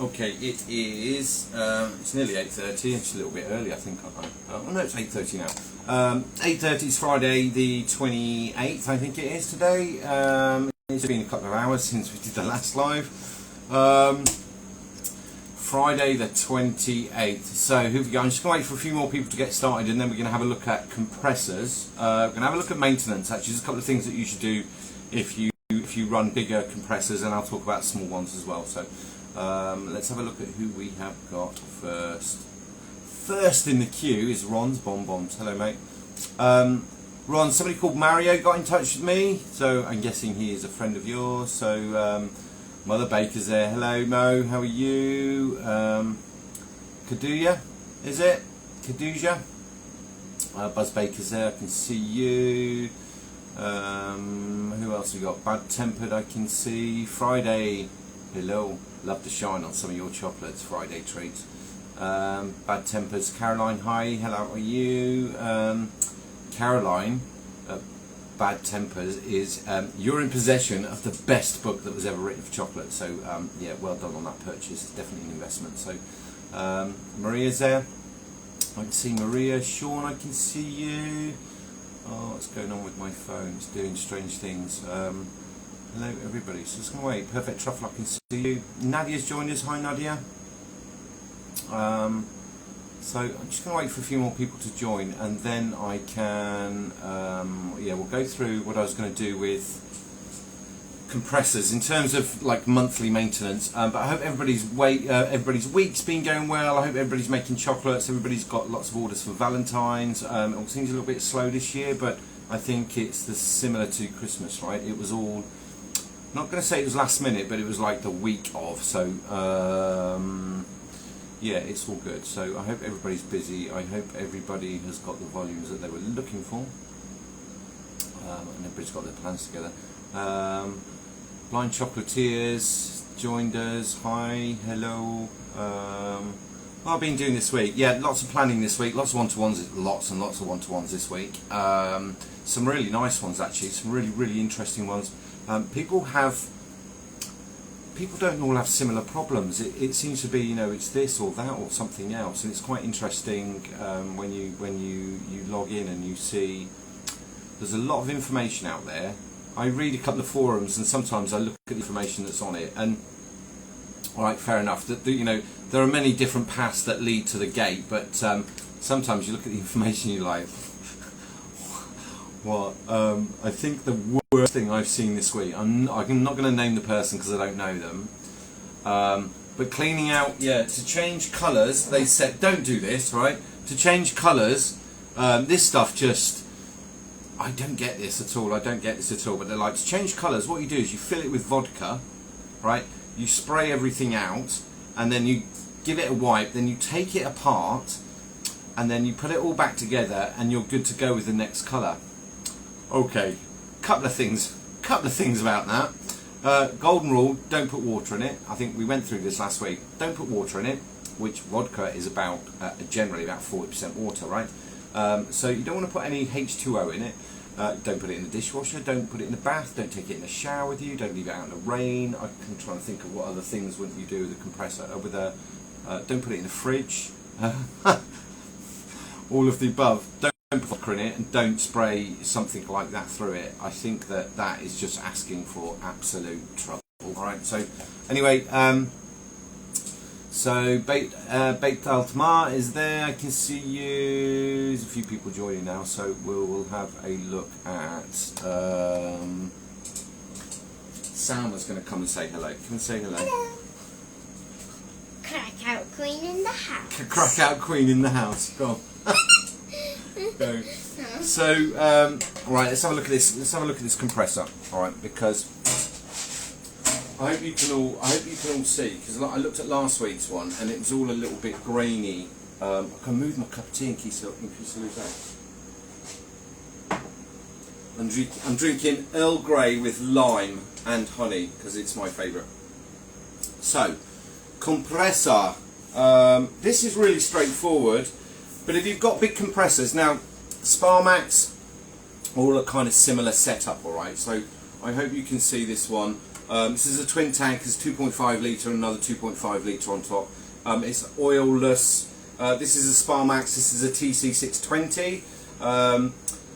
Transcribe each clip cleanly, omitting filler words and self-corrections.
Okay, it is. It's nearly 8:30. It's a little bit early, I think. Oh no, it's 8:30 now. 8:30 is Friday, the 28th. I think it is today. It's been a couple of hours since we did the last live. Friday the 28th. So who have we got? I'm just going to wait for a few more people to get started, and then we're going to have a look at compressors. We're going to have a look at maintenance. Actually, there's a couple of things that you should do if you run bigger compressors, and I'll talk about small ones as well. So. Let's have a look at who we have got first. First in the queue is Ron's Bonbons. Hello, mate. Ron, somebody called Mario got in touch with me, so I'm guessing he is a friend of yours. So Mother Baker's there. Hello, Mo. How are you? Kaduya, is it? Kaduja? Buzz Baker's there. I can see you. Who else we got? Bad Tempered, I can see. Friday. Hello. Love to shine on some of your chocolates, Friday treats. Bad Tempers, Caroline, hi, hello, how are you? Caroline, Bad Tempers, is you're in possession of the best book that was ever written for chocolate. So yeah, well done on that purchase. It's definitely an investment. So Maria's there. I can see Maria. Sean, I can see you. Oh, what's going on with my phone? It's doing strange things. Hello everybody, so just going to wait. Perfect Truffle, I can see you. Nadia's joined us, hi Nadia. So I'm just going to wait for a few more people to join, and then I can, yeah, we'll go through what I was going to do with compressors in terms of like monthly maintenance. But I hope everybody's week's been going well. I hope everybody's making chocolates, everybody's got lots of orders for Valentine's. It all seems a little bit slow this year, but I think it's similar to Christmas, right? It was all, not going to say it was last minute, but it was like the week of, so yeah, it's all good. So I hope everybody's busy. I hope everybody has got the volumes that they were looking for, and everybody's got their plans together. Blind Chocolatiers joined us, hi, hello. What I've been doing this week, yeah, lots of planning this week, lots of one-to-ones, lots and lots of one-to-ones this week. Some really nice ones actually, some really interesting ones. People don't all have similar problems. It seems to be, you know, it's this or that or something else, and it's quite interesting when you log in and you see there's a lot of information out there. I read a couple of forums and sometimes I look at the information that's on it, and all right, fair enough. That you know, there are many different paths that lead to the gate, but sometimes you look at the information and you're like, what? I think the worst thing I've seen this week, I'm not going to name the person because I don't know them, but cleaning out, yeah, to change colours, they said, don't do this, right? To change colours, this stuff just, I don't get this at all, but they're like, to change colours, what you do is you fill it with vodka, right? You spray everything out, and then you give it a wipe, then you take it apart, and then you put it all back together, and you're good to go with the next colour. Okay, couple of things about that. Golden rule: don't put water in it. I think we went through this last week. Don't put water in it, which vodka is about generally about 40% water, right? So you don't want to put any H2O in it. Don't put it in the dishwasher. Don't put it in the bath. Don't take it in the shower with you. Don't leave it out in the rain. I'm trying to think of what other things wouldn't you do with a compressor. Don't put it in the fridge. All of the above. Don't put vodka in it, and don't spray something like that through it. I think that is just asking for absolute trouble. All right. So anyway, so Baked Altamar is there. I can see you. There's a few people joining now, so we'll have a look at. Salma's going to come and say hello. Come and say hello. Hello. Crack out queen in the house. Crack out queen in the house. Go on. Go. So, right, let's have a look at this. Let's have a look at this compressor. All right, because I hope you can all see, because I looked at last week's one and it was all a little bit grainy. I can move my cup of tea in case you lose that. I'm drinking Earl Grey with lime and honey because it's my favourite. So, compressor. This is really straightforward. But if you've got big compressors, now Sparmax, all a kind of similar setup, alright? So I hope you can see this one. This is a twin tank, it's 2.5 litre and another 2.5 litre on top. It's oilless. This is a Sparmax, this is a TC620.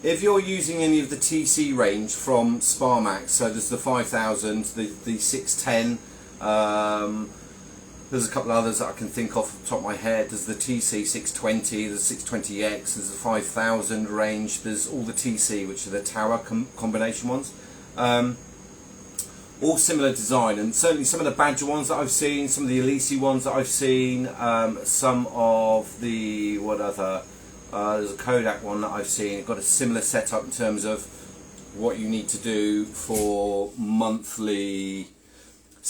If you're using any of the TC range from Sparmax, so there's the 5000, the 610, there's a couple of others that I can think off the top of my head. There's the TC620, there's the 620X, there's the 5000 range, there's all the TC, which are the tower combination ones. All similar design, and certainly some of the Badger ones that I've seen, some of the Elise ones that I've seen, some of the, there's a Kodak one that I've seen. It's got a similar setup in terms of what you need to do for monthly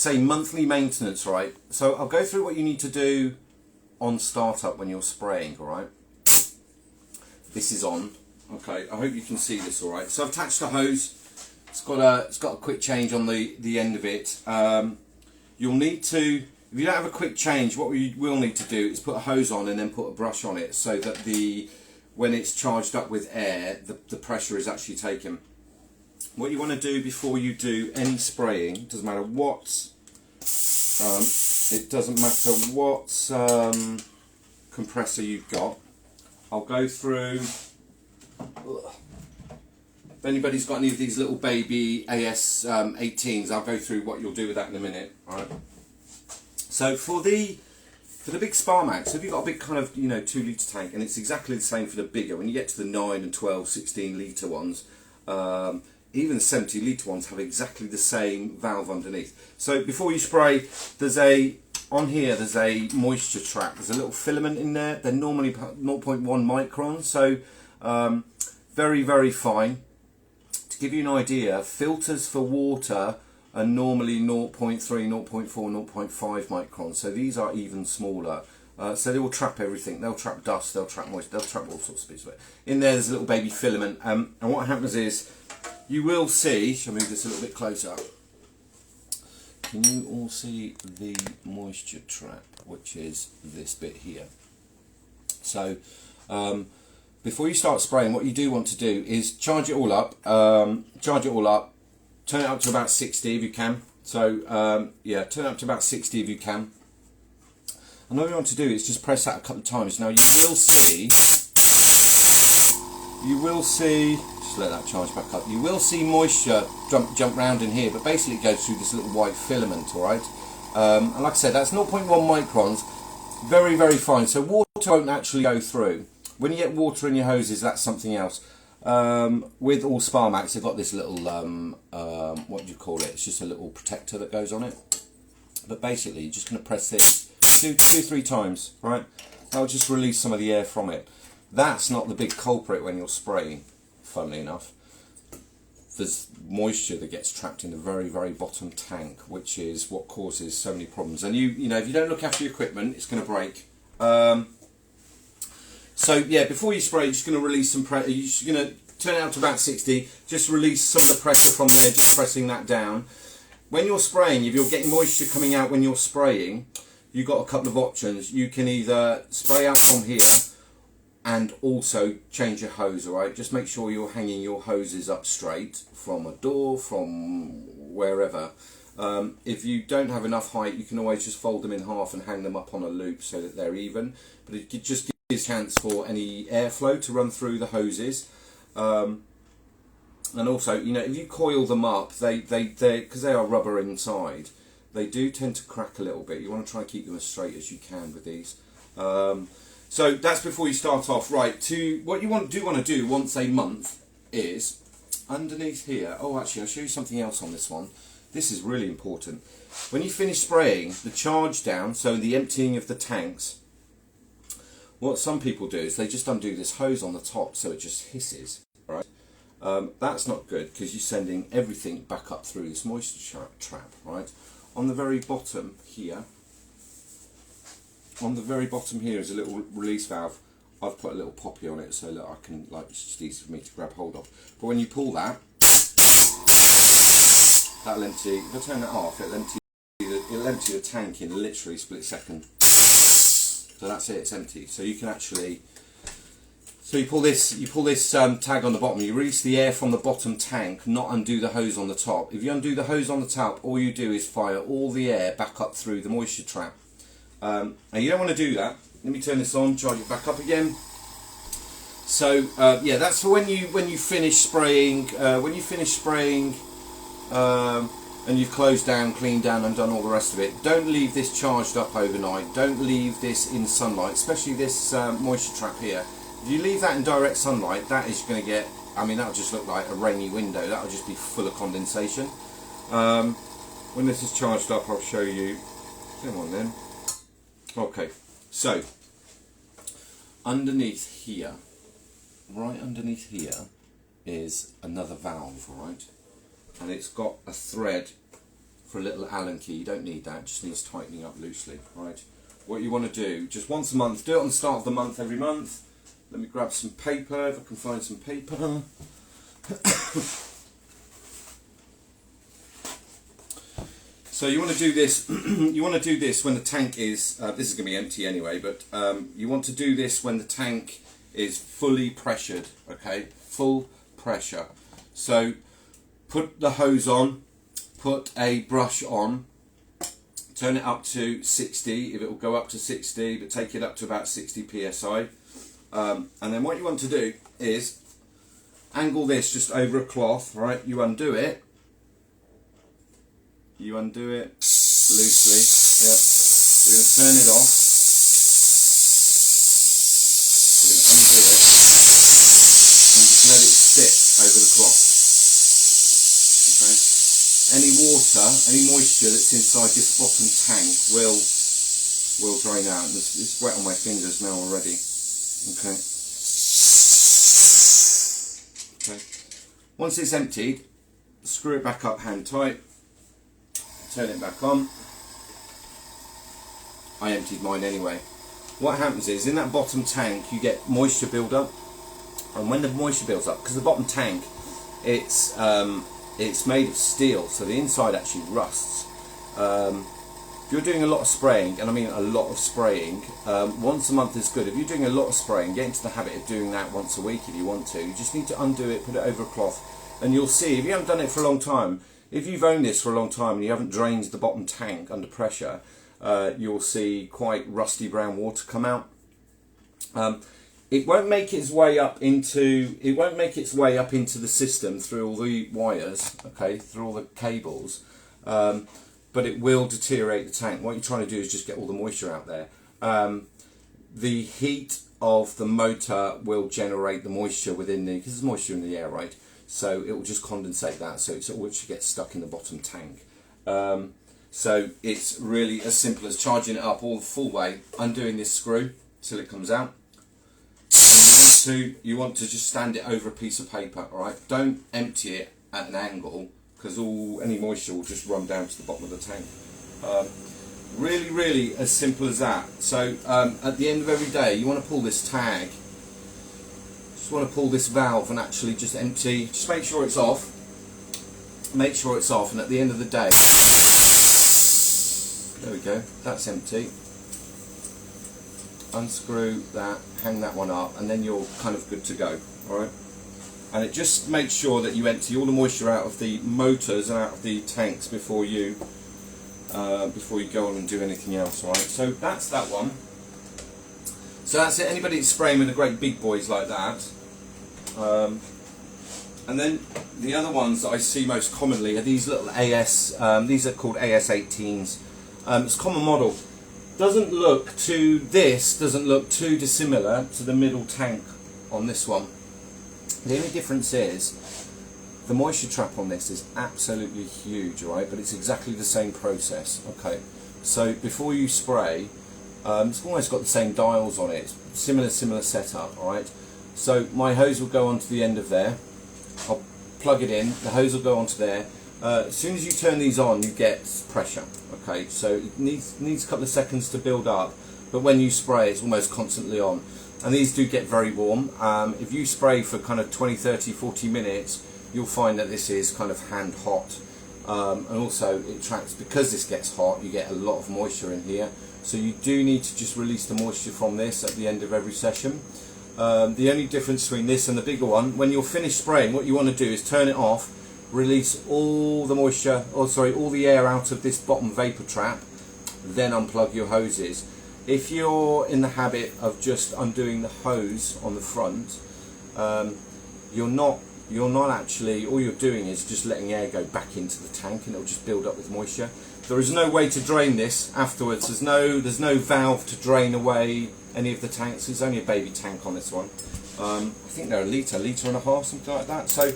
maintenance, right? So I'll go through what you need to do on startup when you're spraying, all right? This is on, okay, I hope you can see this, all right? So I've attached a hose. It's got a quick change on the end of it. You'll need to, if you don't have a quick change, what you will need to do is put a hose on and then put a brush on it, so that when it's charged up with air, the pressure is actually taken. What you want to do before you do any spraying, doesn't matter what, compressor you've got. I'll go through. If anybody's got any of these little baby AS 18s, I'll go through what you'll do with that in a minute. All right. So for the big Sparmax, if you've got a big kind of 2 litre tank, and it's exactly the same for the bigger. When you get to the 9 and 12, 16 litre ones, even the 70 litre ones have exactly the same valve underneath. So before you spray, there's a moisture trap. There's a little filament in there. They're normally 0.1 micron, so very, very fine. To give you an idea, filters for water are normally 0.3, 0.4, 0.5 microns, so these are even smaller. So they will trap everything. They'll trap dust, they'll trap moisture, they'll trap all sorts of bits of it. In there's a little baby filament, and what happens is, you will see, shall I move this a little bit closer? Can you all see the moisture trap, which is this bit here? So before you start spraying, what you do want to do is charge it all up, turn it up to about 60 if you can. So yeah, turn it up to about 60 if you can. And all you want to do is just press that a couple of times. Now you will see, just let that charge back up, you will see moisture jump round in here, but basically it goes through this little white filament, alright? And like I said, that's 0.1 microns, very, very fine. So water won't actually go through. When you get water in your hoses, that's something else. With all Sparmax, they've got this little, what do you call it? It's just a little protector that goes on it. But basically, you're just going to press this two, 3 times, right? That'll just release some of the air from it. That's not the big culprit when you're spraying, funnily enough. There's moisture that gets trapped in the very, very bottom tank, which is what causes so many problems. And if you don't look after your equipment, it's going to break. So yeah, before you spray, you're just going to release some pressure. You're just going to turn it out to about 60. Just release some of the pressure from there, just pressing that down. When you're spraying, if you're getting moisture coming out when you're spraying, you've got a couple of options. You can either spray out from here and also change your hose, alright? Just make sure you're hanging your hoses up straight from a door, from wherever. If you don't have enough height, you can always just fold them in half and hang them up on a loop so that they're even. But it just gives a chance for any airflow to run through the hoses. And also, if you coil them up, they because they are rubber inside, they do tend to crack a little bit. You want to try and keep them as straight as you can with these. So that's before you start off. Right, what you want to do once a month is underneath here. Oh, actually, I'll show you something else on this one. This is really important. When you finish spraying, the charge down, so the emptying of the tanks, what some people do is they just undo this hose on the top so it just hisses, right? That's not good because you're sending everything back up through this moisture trap, right? On the very bottom here, is a little release valve. I've put a little poppy on it so that I can, it's just easy for me to grab hold of. But when you pull that, that'll empty. If I turn that off, it'll empty the tank in literally a split second. So that's it, it's empty. So you can actually So you pull this tag on the bottom, you release the air from the bottom tank, not undo the hose on the top. If you undo the hose on the top, all you do is fire all the air back up through the moisture trap. And you don't want to do that. Let me turn this on, charge it back up again. So yeah, that's for when you finish spraying. And you've closed down, cleaned down and done all the rest of it. Don't leave this charged up overnight. Don't leave this in sunlight, especially this moisture trap here. If you leave that in direct sunlight, that is going to get, I mean, that'll just look like a rainy window. That'll just be full of condensation. When this is charged up, I'll show you. Come on then. Okay, so underneath here, right underneath here, is another valve, right? And it's got a thread for a little Allen key. You don't need that, it just needs tightening up loosely, right? What you want to do, just once a month, do it on the start of the month every month. Let me grab some paper, if I can find some paper. So you want to do this, you want to do this when the tank is, this is going to be empty anyway, but you want to do this when the tank is fully pressured, okay? Full pressure. So put the hose on, put a brush on, turn it up to 60, if it will go up to 60, but take it up to about 60 psi. And then what you want to do is angle this just over a cloth, right? You undo it loosely, yeah. We're going to turn it off, we're going to undo it, and just let it sit over the cloth. Okay. Any water, any moisture that's inside this bottom tank will drain out. It's wet on my fingers now already. Okay. Okay. Once it's emptied, screw it back up hand tight, turn it back on. I emptied mine anyway. What happens is, in that bottom tank you get moisture buildup, and when the moisture builds up, because the bottom tank, it's made of steel, so the inside actually rusts. If you're doing a lot of spraying, and I mean a lot of spraying, once a month is good. If you're doing a lot of spraying, get into the habit of doing that once a week if you want to. You just need to undo it, put it over a cloth, and you'll see, if you haven't done it for a long time, if you've owned this for a long time and you haven't drained the bottom tank under pressure, you'll see quite rusty brown water come out. It won't make its way up into the system through all the wires, okay, through all the cables. But it will deteriorate the tank. What you're trying to do is just get all the moisture out there. The heat of the motor will generate the moisture within the, because there's moisture in the air, right? So it will just condensate that, so it's which gets stuck in the bottom tank. So it's really as simple as charging it up all the full way, undoing this screw till it comes out. And you want to just stand it over a piece of paper, all right? Don't empty it at an angle, because any moisture will just run down to the bottom of the tank. Really, really as simple as that. So at the end of every day, you want to pull this tag, just want to pull this valve and actually just empty, just make sure it's off, and at the end of the day, there we go, that's empty. Unscrew that, hang that one up, and then you're kind of good to go, alright? And it just makes sure that you empty all the moisture out of the motors and out of the tanks before you go on and do anything else, alright? So that's that one. So that's it. Anybody that's spraying with the great big boys like that. And then the other ones that I see most commonly are these little AS, these are called AS18s. It's a common model. Doesn't look too dissimilar to the middle tank on this one. The only difference is the moisture trap on this is absolutely huge, right? But it's exactly the same process. Okay, so before you spray, it's almost got the same dials on it. Similar setup, all right? So my hose will go onto the end of there. I'll plug it in. The hose will go onto there. As soon as you turn these on, you get pressure. Okay, so it needs a couple of seconds to build up, but when you spray, it's almost constantly on. And these do get very warm. If you spray for kind of 20, 30, 40 minutes, you'll find that this is kind of hand hot. And also it tracks, because this gets hot, you get a lot of moisture in here. So you do need to just release the moisture from this at the end of every session. The only difference between this and the bigger one, when you're finished spraying, what you want to do is turn it off, release all the moisture, or sorry, all the air out of this bottom vapor trap, then unplug your hoses. If you're in the habit of just undoing the hose on the front, you're not actually, all you're doing is just letting air go back into the tank, and it'll just build up with moisture. There is no way to drain this afterwards. There's no valve to drain away any of the tanks. It's only a baby tank on this one. I think they're a litre and a half, something like that. So,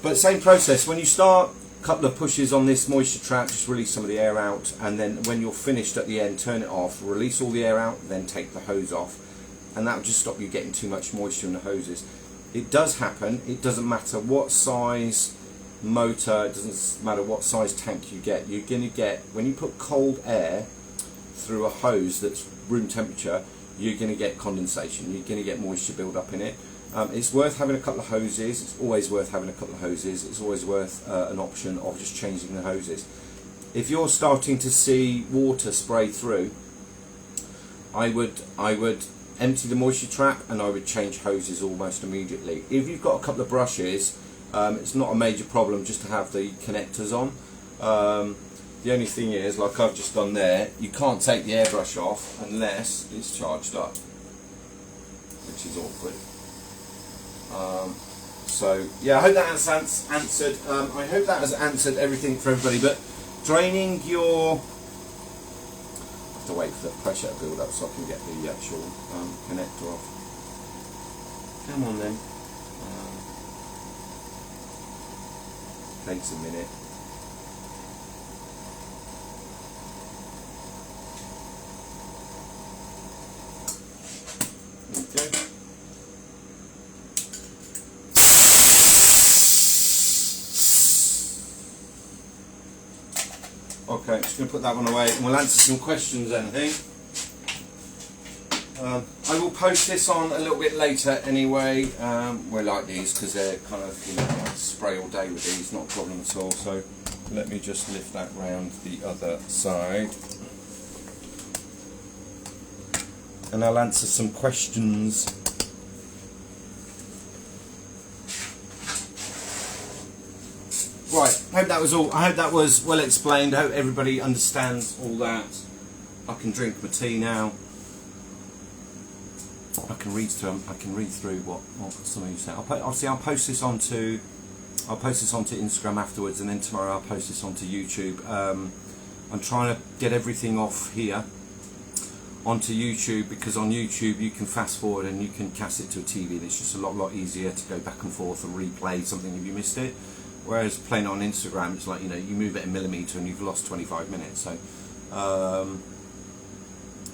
but same process. When you start, a couple of pushes on this moisture trap, just release some of the air out, and then when you're finished at the end, turn it off, release all the air out, then take the hose off, and that will just stop you getting too much moisture in the hoses. It does happen. It doesn't matter what size motor, it doesn't matter what size tank you get, you're going to get, when you put cold air through a hose that's room temperature, you're going to get condensation, you're going to get moisture build up in it. It's worth having a couple of hoses. It's always worth having a couple of hoses. It's always worth an option of just changing the hoses. If you're starting to see water spray through, I would empty the moisture trap and I would change hoses almost immediately. If you've got a couple of brushes, it's not a major problem just to have the connectors on. The only thing is, like I've just done there, you can't take the airbrush off unless it's charged up, which is awkward. So yeah, I hope that has answered. I hope that has answered everything for everybody. But draining your, I have to wait for the pressure to build up so I can get the actual connector off. Come on then. Takes a minute. Okay. Okay, just going to put that one away and we'll answer some questions then, I think. I will post this on a little bit later anyway. We like these because they're kind of, you know, spray all day with these, not a problem at all. So let me just lift that round the other side. And I'll answer some questions. Right, I hope that was all. I hope that was well explained. I hope everybody understands all that. I can drink my tea now. I can read through what some of you said. I'll post this onto Instagram afterwards, and then tomorrow I'll post this onto YouTube. I'm trying to get everything off here onto YouTube, because on YouTube you can fast forward and you can cast it to a TV, and it's just a lot easier to go back and forth and replay something if you missed it. Whereas playing on Instagram, it's like, you know, you move it a millimetre and you've lost 25 minutes. So,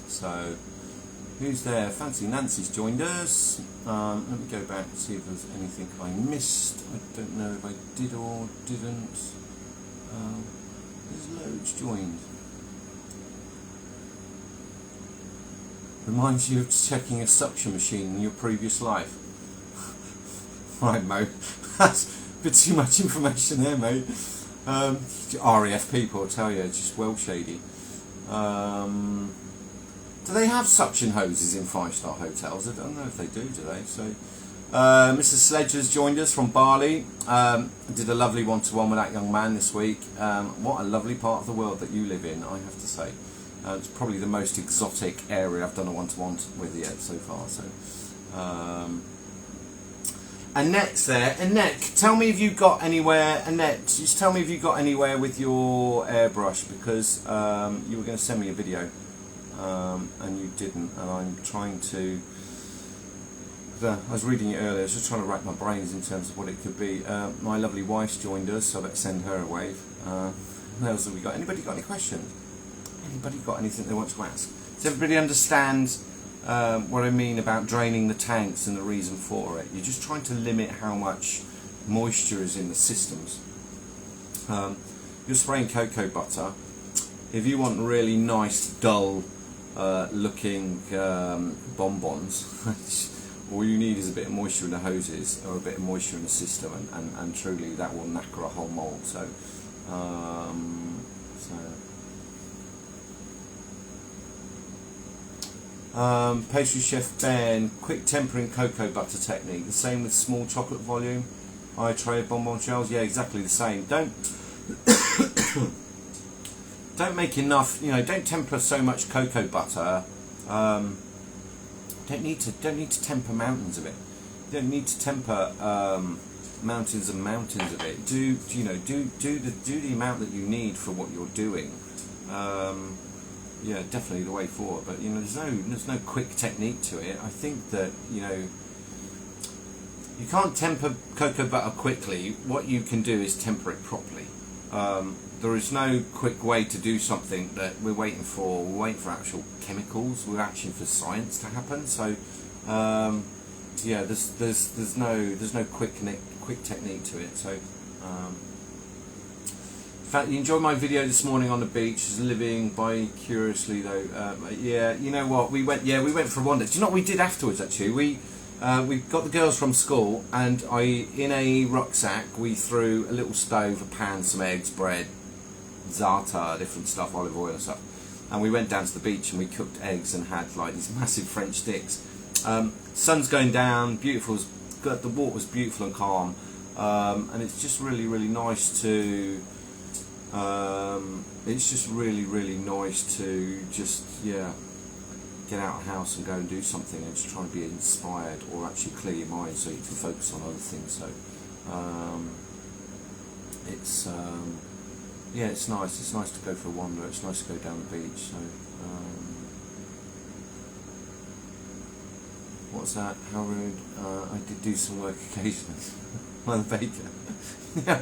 so who's there? Fancy Nancy's joined us. Let me go back and see if there's anything I missed. I don't know if I did or didn't. There's loads joined. Reminds you of checking a suction machine in your previous life. Right, Mo. That's a bit too much information there, mate. RAF people, I tell you, it's just well shady. Do they have suction hoses in 5-star hotels? I don't know if they do they? So, Mrs. Sledger's joined us from Bali. I did a lovely one-to-one with that young man this week. What a lovely part of the world that you live in, I have to say. It's probably the most exotic area I've done a one-to-one with yet so far. So, Annette's there. Annette, tell me if you got anywhere. Annette, just tell me if you got anywhere with your airbrush, because you were going to send me a video. And you didn't, and I'm trying to. I was reading it earlier. I was just trying to rack my brains in terms of what it could be. My lovely wife's joined us, so I better send her a wave. What else have we got? Anybody got any questions? Anybody got anything they want to ask? Does everybody understand what I mean about draining the tanks and the reason for it? You're just trying to limit how much moisture is in the systems. You're spraying cocoa butter. If you want really nice, dull looking bonbons, all you need is a bit of moisture in the hoses or a bit of moisture in the system, and truly that will knacker a whole mould. So, Pastry chef Ben, quick tempering cocoa butter technique. The same with small chocolate volume. I tray of bonbon shells. Yeah, exactly the same. Don't make enough. You know, don't temper so much cocoa butter. Don't need to temper mountains of it. You don't need to temper mountains and mountains of it. Do the amount that you need for what you're doing. Yeah, definitely the way forward. But you know, there's no quick technique to it. I think that you can't temper cocoa butter quickly. What you can do is temper it properly. There is no quick way to do something that we're waiting for. We're waiting for actual chemicals. We're waiting for science to happen. So yeah, there's no quick technique to it. So. In fact, you enjoyed my video this morning on the beach, just living by curiously though. Yeah, you know what? We went for a wander. Do you know what we did afterwards? Actually, we got the girls from school, and in a rucksack we threw a little stove, a pan, some eggs, bread, za'atar, different stuff, olive oil and stuff. And we went down to the beach and we cooked eggs and had like these massive French sticks. Sun's going down, beautiful. The water's beautiful and calm, and it's just really nice to. It's just really nice to just get out of the house and go and do something and just try and be inspired or actually clear your mind so you can focus on other things. So it's nice. It's nice to go for a wander. It's nice to go down the beach. So what's that? How rude. I did do some work occasionally. I'm the baker.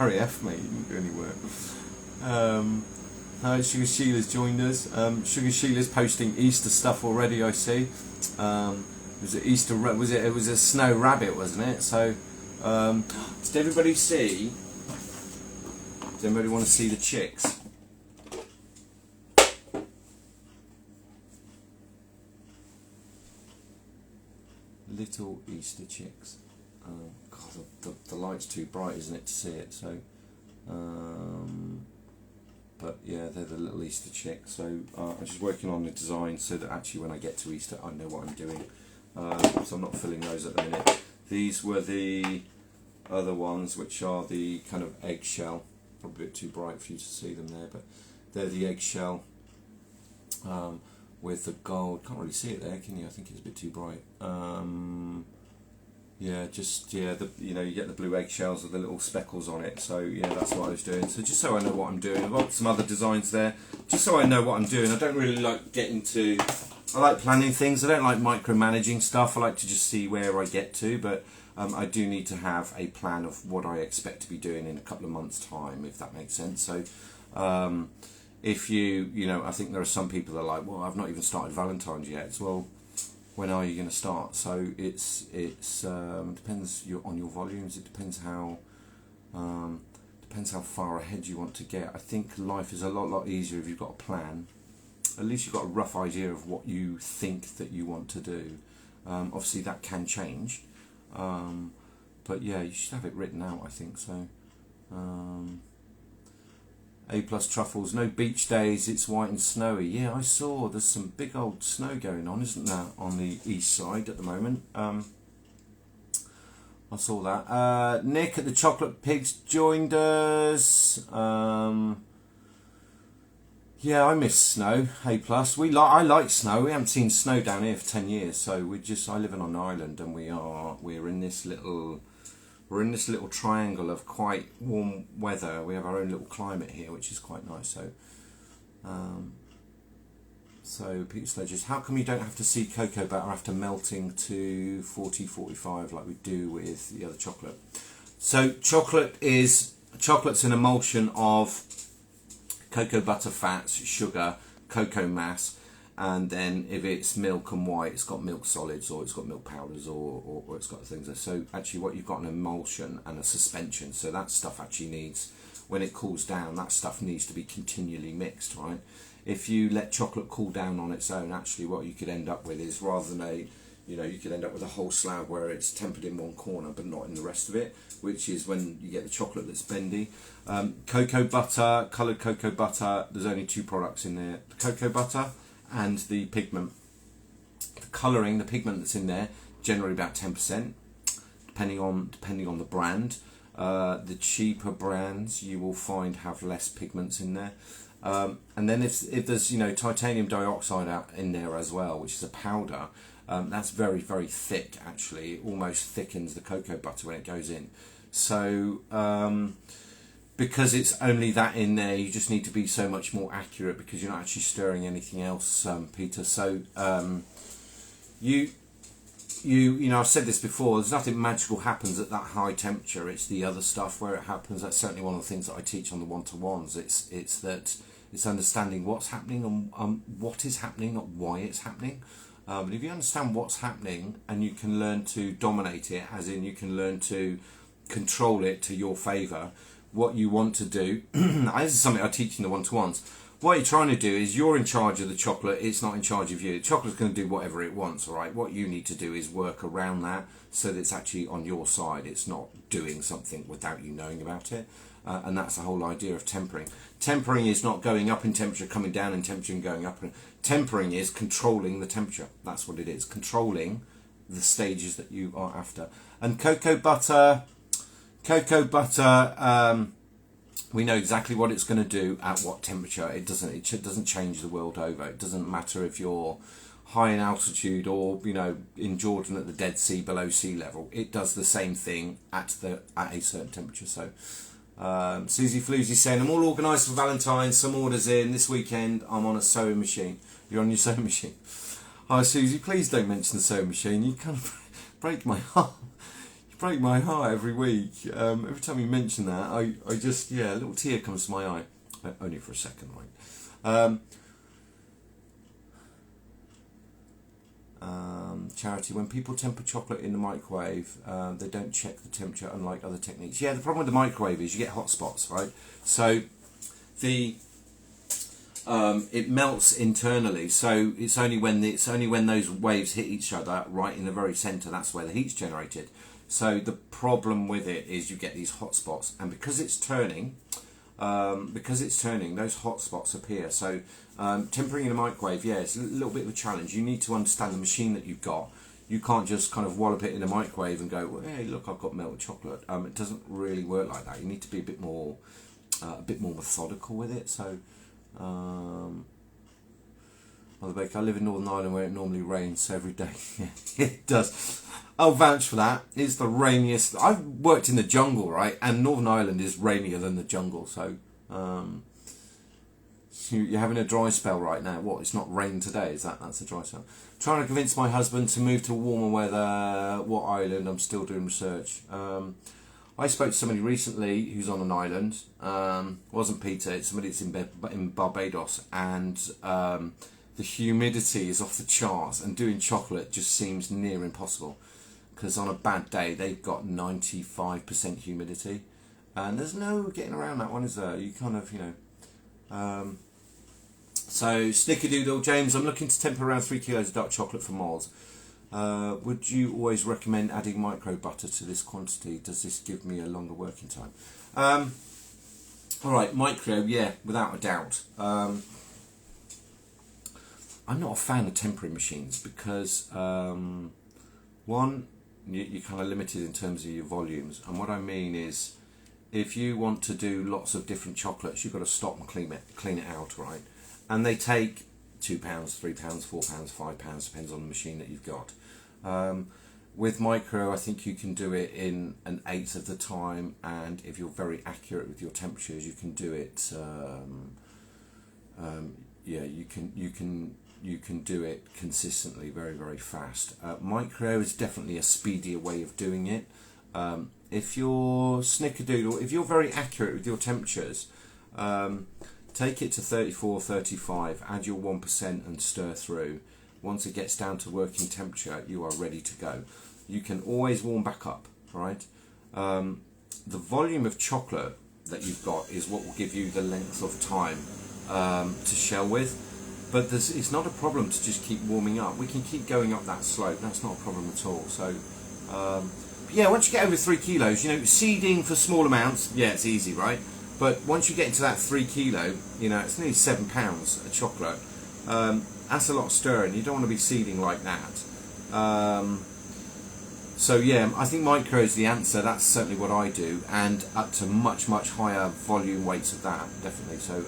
RAF, mate. You didn't do any work. Sugar Sheila's joined us. Sugar Sheila's posting Easter stuff already. I see. Was it Easter? It was a snow rabbit, wasn't it? So, did everybody see? Does anybody want to see the chicks? Little Easter chicks. God, the light's too bright, isn't it, to see it? So. But yeah, they're the little Easter chicks. So I'm just working on the design so that actually when I get to Easter I know what I'm doing. So I'm not filling those at the minute. These were the other ones, which are the kind of eggshell. Probably a bit too bright for you to see them there, but they're the eggshell with the gold. Can't really see it there, can you? I think it's a bit too bright. Yeah, you get the blue eggshells with the little speckles on it. So yeah, that's what I was doing. So just so I know what I'm doing, I've got some other designs there, just so I know what I'm doing. I don't really like getting to. I like planning things. I don't like micromanaging stuff. I like to just see where I get to, but I do need to have a plan of what I expect to be doing in a couple of months' time, if that makes sense. So if I think there are some people that are like, well, I've not even started Valentine's yet. It's, well, when are you going to start? So it's depends on your volumes. It depends how far ahead you want to get. I think life is a lot easier if you've got a plan. At least you've got a rough idea of what you think that you want to do. Obviously that can change, but yeah, you should have it written out, I think. So A+ truffles, no beach days, it's white and snowy. Yeah, I saw there's some big old snow going on, isn't there, on the east side at the moment. I saw that. Nick at the Chocolate Pigs joined us. Yeah, I miss snow. A+. I like snow. We haven't seen snow down here for 10 years, so I live on an island, and we're in this little. We're in this little triangle of quite warm weather. We have our own little climate here, which is quite nice. So Peter Sledges, how come you don't have to see cocoa butter after melting to 40-45 like we do with the other chocolate? So chocolate's an emulsion of cocoa butter fats, sugar, cocoa mass, and then if it's milk and white, it's got milk solids, or it's got milk powders, or it's got things there. So actually what you've got an emulsion and a suspension, so that stuff actually needs, when it cools down, that stuff needs to be continually mixed, right? If you let chocolate cool down on its own, actually what you could end up with is, rather than you could end up with a whole slab where it's tempered in one corner but not in the rest of it, which is when you get the chocolate that's bendy. Cocoa butter, coloured cocoa butter, there's only two products in there, the cocoa butter and the pigment. The colouring, the pigment that's in there, generally about 10%, depending on the brand. The cheaper brands you will find have less pigments in there. And then if there's titanium dioxide out in there as well, which is a powder, that's very, very thick actually. It almost thickens the cocoa butter when it goes in. So because it's only that in there, you just need to be so much more accurate because you're not actually stirring anything else, Peter. So I've said this before, there's nothing magical happens at that high temperature. It's the other stuff where it happens. That's certainly one of the things that I teach on the one-to-ones. It's understanding what's happening and what is happening, not why it's happening. But if you understand what's happening and you can learn to dominate it, as in you can learn to control it to your favour, what you want to do, this is something I teach in the one-to-ones. What you're trying to do is you're in charge of the chocolate, it's not in charge of you. The chocolate's going to do whatever it wants, all right? What you need to do is work around that so that it's actually on your side. It's not doing something without you knowing about it. And that's the whole idea of tempering. Tempering is not going up in temperature, coming down in temperature and going up. Tempering is controlling the temperature. That's what it is, controlling the stages that you are after. And cocoa butter, we know exactly what it's going to do at what temperature. It doesn't change the world over. It doesn't matter if you're high in altitude or in Jordan at the Dead Sea below sea level. It does the same thing at a certain temperature. So Susie Floozy saying, I'm all organised for Valentine's, some orders in this weekend. I'm on a sewing machine. You're on your sewing machine. Hi Susie, please don't mention the sewing machine. You kind of break my heart. Break my heart every week. Every time you mention that, I just, a little tear comes to my eye. Only for a second, right? Charity, when people temper chocolate in the microwave, they don't check the temperature, unlike other techniques. Yeah, the problem with the microwave is you get hot spots, right? So it melts internally. So it's only when those waves hit each other right in the very centre, that's where the heat's generated. So the problem with it is you get these hot spots, and because it's turning, those hot spots appear. So tempering in a microwave, it's a little bit of a challenge. You need to understand the machine that you've got. You can't just kind of wallop it in a microwave and go, well, hey, look, I've got melted chocolate. It doesn't really work like that. You need to be a bit more methodical with it. So, Mother Baker, I live in Northern Ireland where it normally rains every day. Yeah, it does. I'll vouch for that. It's the rainiest. I've worked in the jungle, right? And Northern Ireland is rainier than the jungle. So you're having a dry spell right now. What? It's not rain today. That's a dry spell? Trying to convince my husband to move to warmer weather. What island? I'm still doing research. I spoke to somebody recently who's on an island. Wasn't Peter. It's somebody that's in Barbados, and the humidity is off the charts, and doing chocolate just seems near impossible. Because on a bad day they've got 95% humidity, and there's no getting around that one, is there? You kind of, So Snickerdoodle, James, I'm looking to temper around 3 kilos of dark chocolate for moles. Would you always recommend adding micro butter to this quantity? Does this give me a longer working time? All right, micro, yeah, without a doubt. I'm not a fan of tempering machines because one, you're kind of limited in terms of your volumes, and what I mean is if you want to do lots of different chocolates, you've got to stop and clean it out, right? And they take £2, £3, £4, £5, depends on the machine that you've got. With micro, I think you can do it in an eighth of the time, and if you're very accurate with your temperatures, you can do it. You can do it consistently, very, very fast. Micro is definitely a speedier way of doing it. If you're Snickerdoodle, if you're very accurate with your temperatures, take it to 34, 35, add your 1% and stir through. Once it gets down to working temperature, you are ready to go. You can always warm back up, right? The volume of chocolate that you've got is what will give you the length of time to shell with. But it's not a problem to just keep warming up. We can keep going up that slope. That's not a problem at all. So, yeah, once you get over 3 kilos, seeding for small amounts, yeah, it's easy, right? But once you get into that 3 kilo, it's nearly £7 of chocolate. That's a lot of stirring. You don't want to be seeding like that. So yeah, I think micro is the answer. That's certainly what I do, and up to much higher volume weights of that, definitely. So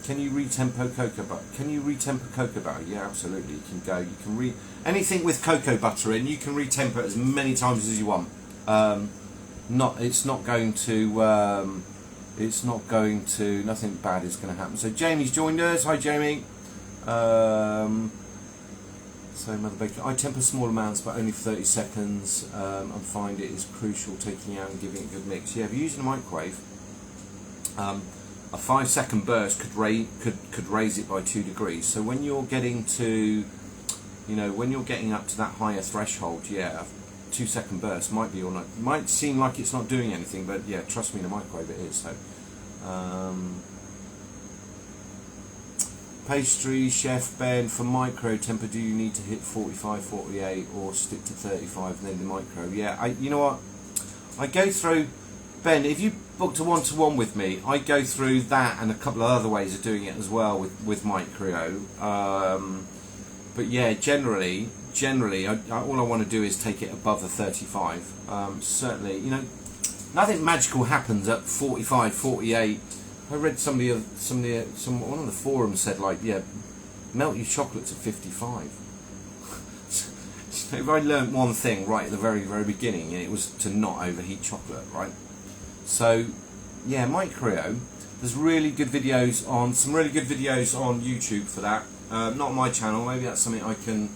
can you retemper cocoa butter? Can you retemper cocoa butter? Yeah, absolutely. You can go. You can anything with cocoa butter in. You can retemper it as many times as you want. It's not going to. Nothing bad is going to happen. So Jamie's joined us. Hi, Jamie. So Mother Baker, I temper small amounts but only for 30 seconds and find it is crucial taking out and giving it a good mix. Yeah, if you're using a microwave, a 5-second burst could raise it by 2 degrees. So when you're getting to, when you're getting up to that higher threshold, yeah, a 2-second burst might be or not. Might seem like it's not doing anything, but yeah, trust me, in a microwave it is. So. Pastry chef Ben, for micro temper, do you need to hit 45, 48 or stick to 35 and then the micro? Yeah, you know what? I go through, Ben, if you booked a one-to-one with me, I go through that and a couple of other ways of doing it as well with micro. But yeah, generally, all I want to do is take it above the 35. Certainly, nothing magical happens at 45, 48. I read one of the forums said, like, yeah, melt your chocolate to 55. If I learnt one thing right at the very beginning, it was to not overheat chocolate, right? So yeah, micro. There's some really good videos on YouTube for that. Not on my channel. Maybe that's something I can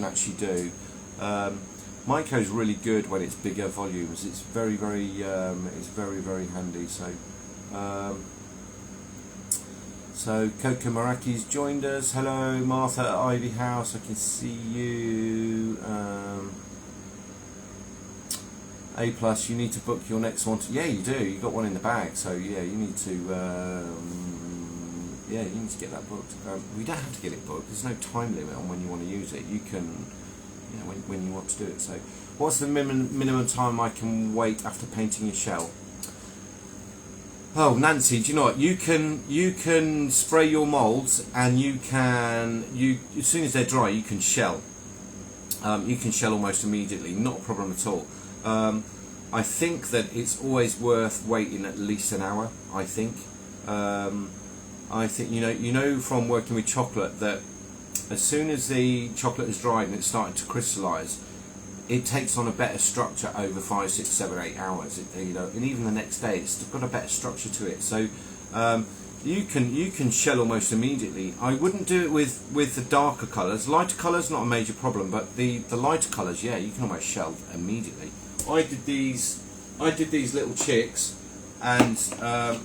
actually do. Micro is really good when it's bigger volumes. It's very handy. So Coco Maraki's joined us. Hello, Martha at Ivy House. I can see you. A plus. You need to book your next one. Yeah, you do. You got one in the bag. So yeah, you need to. You need to get that booked. We don't have to get it booked. There's no time limit on when you want to use it. You can. When you want to do it. So, what's the minimum time I can wait after painting a shell? Oh, Nancy, do you know what? You can spray your moulds, and as soon as they're dry, you can shell. You can shell almost immediately, not a problem at all. I think that it's always worth waiting at least an hour. I think from working with chocolate that as soon as the chocolate is dried and it's starting to crystallise, it takes on a better structure over 5, 6, 7, 8 hours. And even the next day, it's got a better structure to it. So you can shell almost immediately. I wouldn't do it with the darker colours. Lighter colours not a major problem, but the lighter colours, yeah, you can almost shell immediately. I did these little chicks, and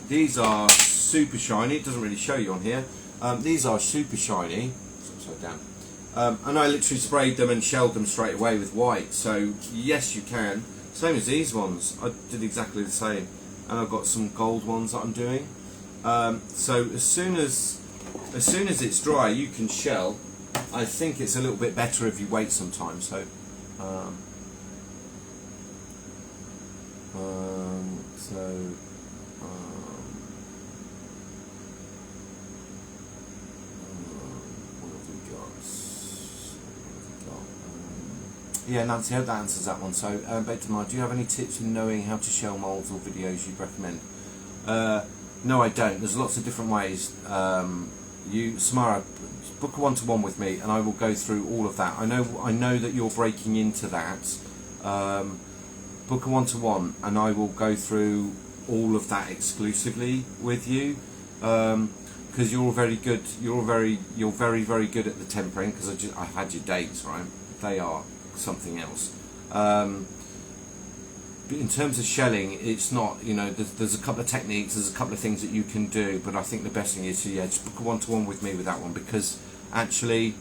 these are super shiny. It doesn't really show you on here. These are super shiny. Upside down. And I literally sprayed them and shelled them straight away with white. So yes, you can. Same as these ones. I did exactly the same. And I've got some gold ones that I'm doing. So as soon as it's dry, you can shell. I think it's a little bit better if you wait sometimes. So. Yeah, Nancy, I hope that answers that one. So, back to Mark, do you have any tips in knowing how to shell moulds or videos you'd recommend? No, I don't. There's lots of different ways. Samara, book a one-to-one with me, and I will go through all of that. I know that you're breaking into that. Book a one-to-one, and I will go through all of that exclusively with you. Because you're all very good. You're very good at the tempering. Because I've had your dates, right? They are something else. But in terms of shelling, it's not, there's a couple of techniques, there's a couple of things that you can do, but I think the best thing is to just book a one-to-one with me with that one, because actually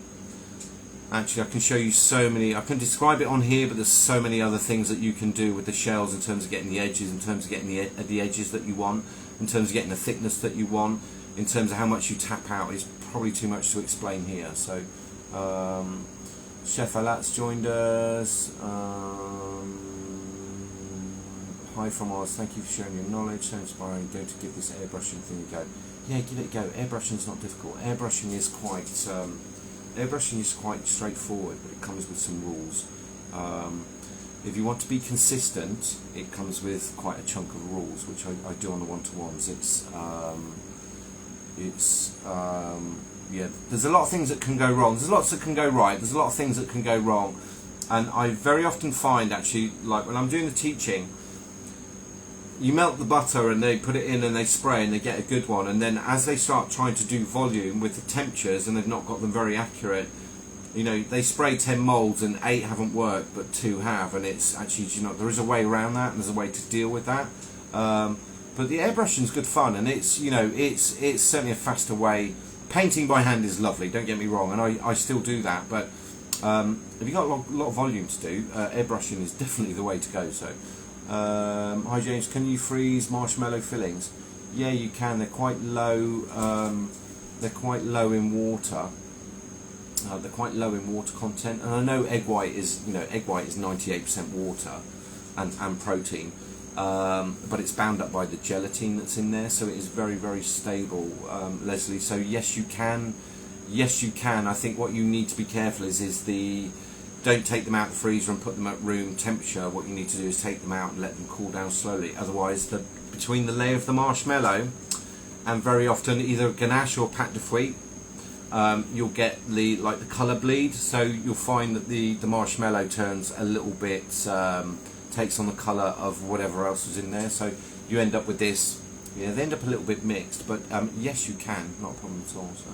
I can show you so many. I can describe it on here, but there's so many other things that you can do with the shells in terms of getting the edges, in terms of getting the edges that you want, in terms of getting the thickness that you want, in terms of how much you tap out. Is probably too much to explain here. So Chef Alat's joined us. Hi from Oz, thank you for sharing your knowledge, so inspiring. Going to give this airbrushing thing a go. yeah, give it a go. Airbrushing is not difficult. Airbrushing is quite straightforward, but it comes with some rules. If you want to be consistent, it comes with quite a chunk of rules, which I do on the one-to-ones. Yeah, there's a lot of things that can go wrong. There's lots that can go right. There's a lot of things that can go wrong. And I very often find, actually, like when I'm doing the teaching, you melt the butter and they put it in and they spray and they get a good one. And then as they start trying to do volume with the temperatures and they've not got them very accurate, you know, they spray 10 moulds and 8 haven't worked, but 2 have. And it's actually, you know, there is a way around that and there's a way to deal with that. But the airbrushing is good fun, and it's, you know, it's certainly a faster way. Painting by hand is lovely, don't get me wrong, and I still do that, but if you've got a lot of volume to do, airbrushing is definitely the way to go. So, hi James, can you freeze marshmallow fillings? Yeah, you can. They're quite low. They're quite low in water. They're quite low in water content, and I know egg white is 98% water and protein. But it's bound up by the gelatin that's in there, so it is very, very stable, Leslie. So yes, you can. Yes, you can. I think what you need to be careful is don't take them out of the freezer and put them at room temperature. What you need to do is take them out and let them cool down slowly. Otherwise, between the layer of the marshmallow and very often either ganache or pâte de fruit, you'll get the colour bleed. So you'll find that the marshmallow turns a little bit. Takes on the colour of whatever else was in there, so you end up with this. Yeah, they end up a little bit mixed, but yes, you can, not a problem at all. So,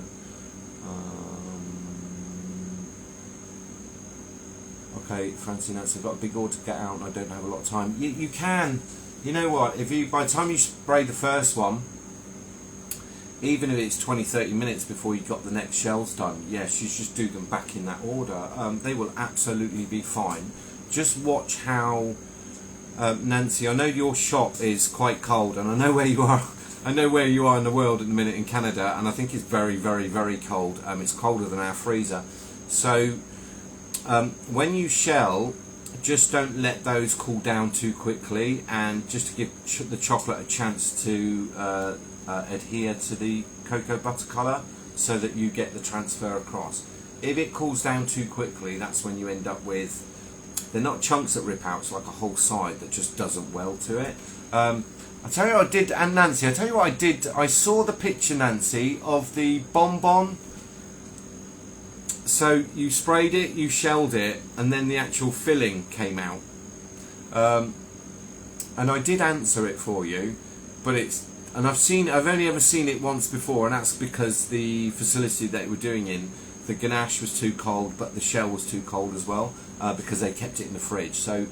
okay, Francine, I've got a big order to get out, and I don't have a lot of time. You can, you know what? By the time you spray the first one, even if it's 20-30 minutes before you got the next shells done, yes, you just do them back in that order. They will absolutely be fine. Just watch how, Nancy, I know your shop is quite cold, and I know where you are. I know where you are in the world at the minute in Canada, and I think it's very, very, very cold. It's colder than our freezer. So when you shell, just don't let those cool down too quickly, and just to give the chocolate a chance to adhere to the cocoa butter colour, so that you get the transfer across. If it cools down too quickly, that's when you end up with. They're not chunks that rip out, it's like a whole side that just doesn't weld to it. I tell you what I did, and Nancy, I tell you what I did. I saw the picture, Nancy, of the bonbon. So you sprayed it, you shelled it, and then the actual filling came out. And I did answer it for you, but I've only ever seen it once before, and that's because the facility that we're doing in, the ganache was too cold, but the shell was too cold as well, because they kept it in the fridge. So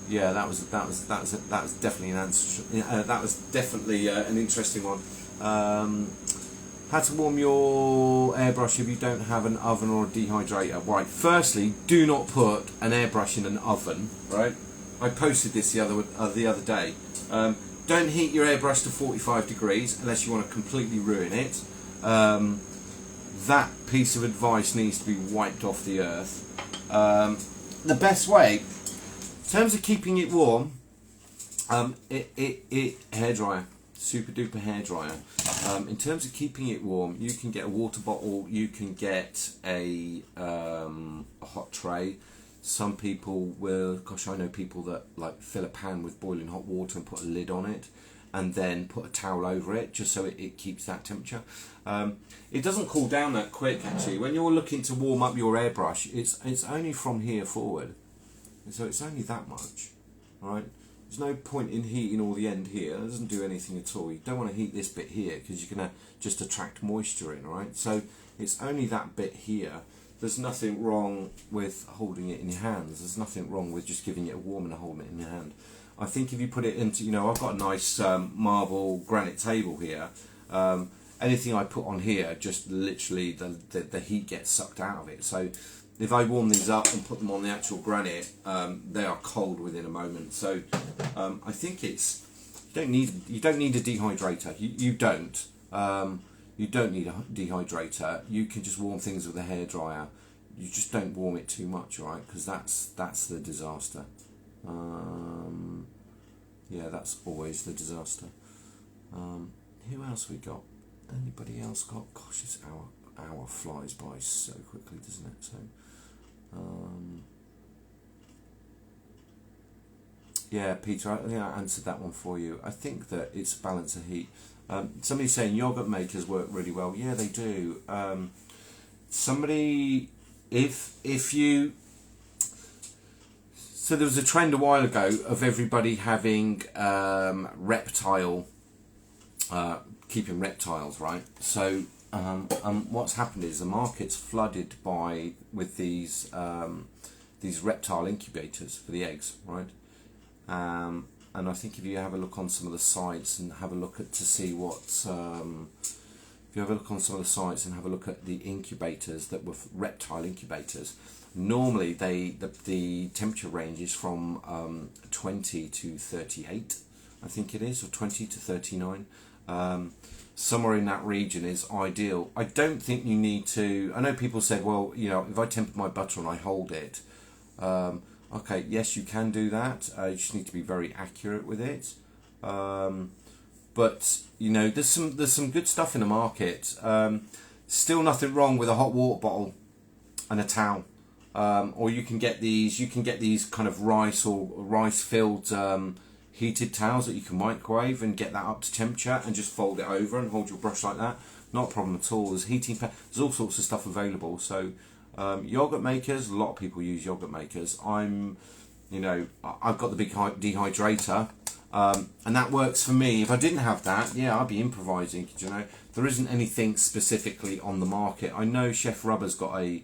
yeah, that was definitely an answer. That was definitely an interesting one. How to warm your airbrush if you don't have an oven or a dehydrator? Right. Firstly, do not put an airbrush in an oven. Right. I posted this the other day. Don't heat your airbrush to 45 degrees unless you want to completely ruin it. That piece of advice needs to be wiped off the earth. The best way, in terms of keeping it warm, hairdryer, super duper hairdryer. In terms of keeping it warm, you can get a water bottle, you can get a hot tray. Some people will, gosh, I know people that like fill a pan with boiling hot water and put a lid on it, and then put a towel over it just so it keeps that temperature. It doesn't cool down that quick, actually. When you're looking to warm up your airbrush, it's only from here forward, so it's only that much, right? There's no point in heating all the end here. It doesn't do anything at all. You don't want to heat this bit here because you're going to just attract moisture in, right? So it's only that bit here. There's nothing wrong with holding it in your hands. There's nothing wrong with just giving it a warm and holding it in your hand. I think if you put it into, I've got a nice marble granite table here. Anything I put on here, just literally the heat gets sucked out of it. So if I warm these up and put them on the actual granite, they are cold within a moment. So I think you don't need a dehydrator. You don't. You don't need a dehydrator. You can just warm things with a hairdryer. You just don't warm it too much, right? Because that's the disaster. Yeah, that's always the disaster. Who else we got? Anybody else got? Gosh, this hour flies by so quickly, doesn't it? So, yeah, Peter, I think I answered that one for you. I think that it's balance of heat. Somebody's saying yogurt makers work really well. Yeah, they do. Somebody, if you... So there was a trend a while ago of everybody having keeping reptiles, right? So what's happened is the market's flooded with these reptile incubators for the eggs, right? And I think if you have a look on some of the sites and have a look at to see what if you have a look on some of the sites and have a look at the incubators that were reptile incubators, normally the temperature range is from 20 to 38, I think it is, or 20 to 39. Somewhere in that region is ideal. I don't think you need to. I know people said, well, you know, if I temper my butter and I hold it, okay, yes, you can do that. You just need to be very accurate with it. But you know, there's some good stuff in the market. Still nothing wrong with a hot water bottle and a towel. Or you can get these kind of rice filled heated towels that you can microwave and get that up to temperature and just fold it over and hold your brush like that. Not a problem at all. There's there's all sorts of stuff available. So yogurt makers, a lot of people use yogurt makers. I've got the big dehydrator, and that works for me. If I didn't have that, yeah, I'd be improvising. You know, there isn't anything specifically on the market. I know Chef Rubber's got a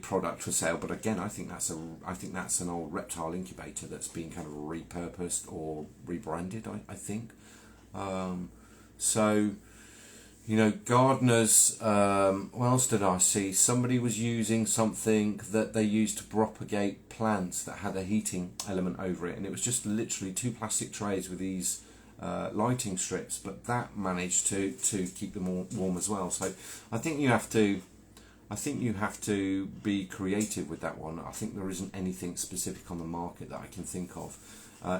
product for sale, but again, I think that's an old reptile incubator that's been kind of repurposed or rebranded. I think. So, you know, gardeners. What else did I see? Somebody was using something that they used to propagate plants that had a heating element over it, and it was just literally 2 plastic trays with these lighting strips, but that managed to keep them warm as well. So, I think you have to be creative with that one. I think there isn't anything specific on the market that I can think of.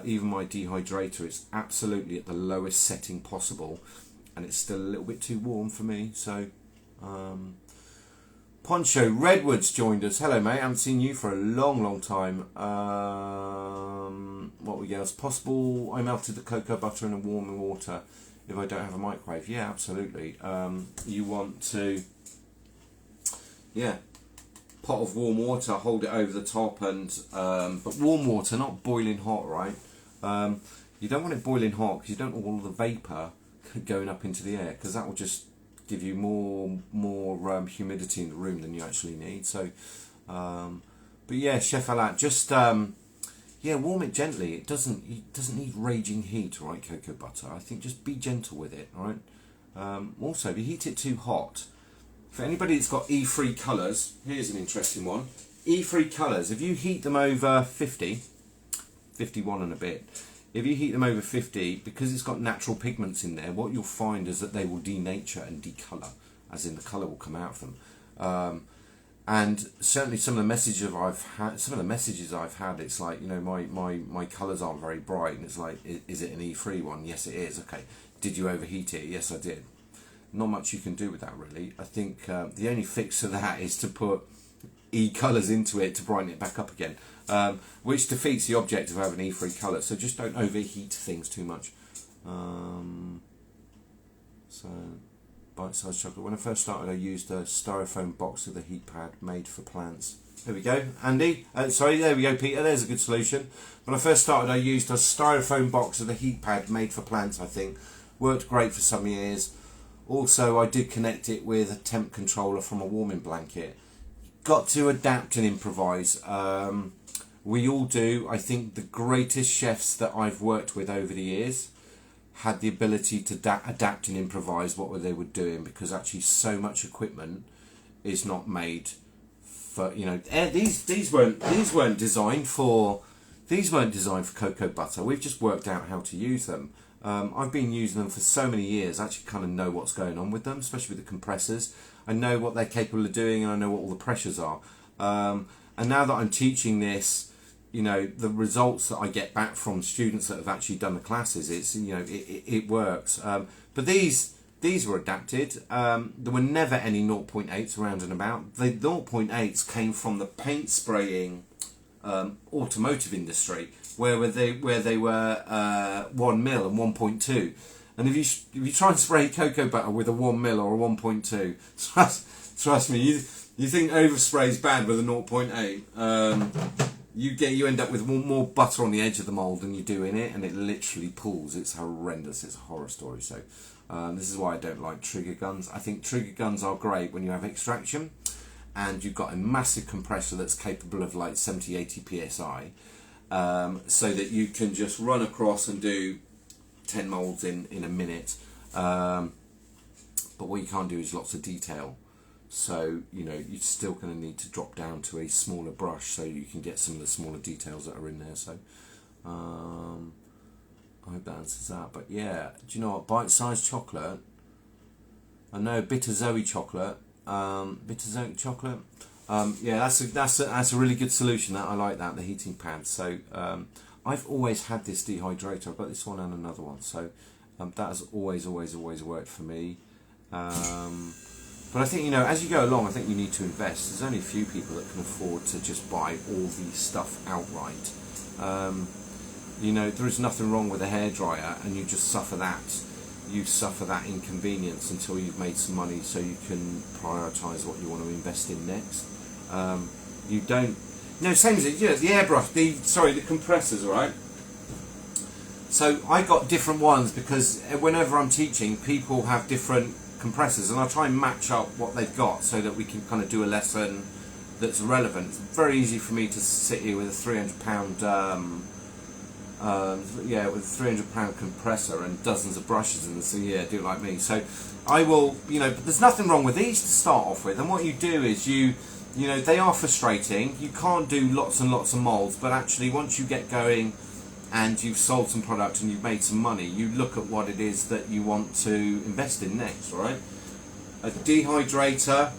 Even my dehydrator is absolutely at the lowest setting possible, and it's still a little bit too warm for me. So, Poncho Redwoods joined us. Hello, mate. I haven't seen you for a long time. What we else? Possible I melted the cocoa butter in a warm water if I don't have a microwave. Yeah, absolutely. You want to... Yeah, pot of warm water, hold it over the top, and but warm water, not boiling hot, right? You don't want it boiling hot because you don't want all the vapour going up into the air, because that will just give you more humidity in the room than you actually need. So, but yeah, Chef Alat, just warm it gently. It doesn't need raging heat, right? Cocoa butter. I think just be gentle with it, right? Also, if you heat it too hot. For anybody that's got E3 colours, here's an interesting one. E3 colours, if you heat them over 50, 51 and a bit, if you heat them over 50, because it's got natural pigments in there, what you'll find is that they will denature and decolour, as in the colour will come out of them. And certainly some of the messages I've had, it's like, you know, my colours aren't very bright, and it's like, is it an E3 one? Yes, it is. Okay. Did you overheat it? Yes, I did. Not much you can do with that, really. I think the only fix to that is to put E-colours into it to brighten it back up again, which defeats the object of having E3 colour. So just don't overheat things too much. So, bite-sized chocolate. When I first started, I used a styrofoam box with a heat pad made for plants. There we go, Andy. There we go, Peter. There's a good solution. When I first started, I used a styrofoam box with a heat pad made for plants, I think. Worked great for some years. Also, I did connect it with a temp controller from a warming blanket. Got to adapt and improvise. We all do. I think the greatest chefs that I've worked with over the years had the ability to adapt and improvise what they were doing, because actually so much equipment is not made for, you know, these weren't designed for cocoa butter. We've just worked out how to use them. I've been using them for so many years. I actually kind of know what's going on with them, especially with the compressors. I know what they're capable of doing, and I know what all the pressures are. And now that I'm teaching this, you know, the results that I get back from students that have actually done the classes, it's, you know, it works. But But these were adapted. There were never any 0.8s around and about. The 0.8s came from the paint spraying automotive industry, where they were 1 mil and 1.2. And if you try and spray cocoa butter with a 1 mil or a 1.2, trust me, you think overspray is bad with a 0.8. You end up with more butter on the edge of the mould than you do in it, and it literally pulls. It's horrendous. It's a horror story. So this is why I don't like trigger guns. I think trigger guns are great when you have extraction and you've got a massive compressor that's capable of like 70-80 psi, so that you can just run across and do 10 moulds in a minute. But what you can't do is lots of detail. So, you know, you're still going to need to drop down to a smaller brush so you can get some of the smaller details that are in there. So, I hope that answers that. But yeah, do you know what? Bite-sized chocolate. I know bitter Zoe chocolate. Bitter Zoe chocolate. Yeah, that's a really good solution. That I like that, the heating pad. So, I've always had this dehydrator. I've got this one and another one. So, that has always worked for me. But I think, you know, as you go along, I think you need to invest. There's only a few people that can afford to just buy all the stuff outright. You know, there is nothing wrong with a hairdryer, and you just suffer that. You suffer that inconvenience until you've made some money, so you can prioritise what you want to invest in next. You don't. No, same as it. Yeah, the airbrush. The compressors, right? So I got different ones because whenever I'm teaching, people have different compressors, and I'll try and match up what they've got so that we can kind of do a lesson that's relevant. It's very easy for me to sit here with a £300 with a £300 compressor and dozens of brushes and say, yeah, do it like me. So I will, you know, but there's nothing wrong with these to start off with. And what you do is you know, they are frustrating. You can't do lots and lots of molds, but actually once you get going and you've sold some product and you've made some money, you look at what it is that you want to invest in next, right? A dehydrator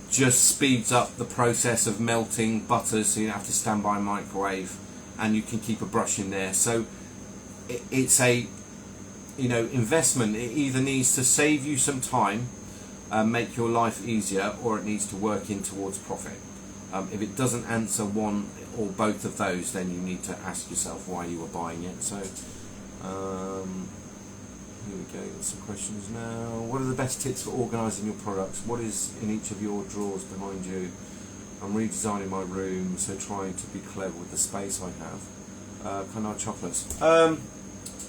just speeds up the process of melting butters, so you don't have to stand by a microwave, and you can keep a brush in there. So it's a, you know, investment. It either needs to save you some time, make your life easier, or it needs to work in towards profit. If it doesn't answer one or both of those, then you need to ask yourself why you were buying it. So here we go, got some questions now. What are the best tips for organising your products? What is in each of your drawers behind you? I'm redesigning my room, so trying to be clever with the space I have. Canard chocolates.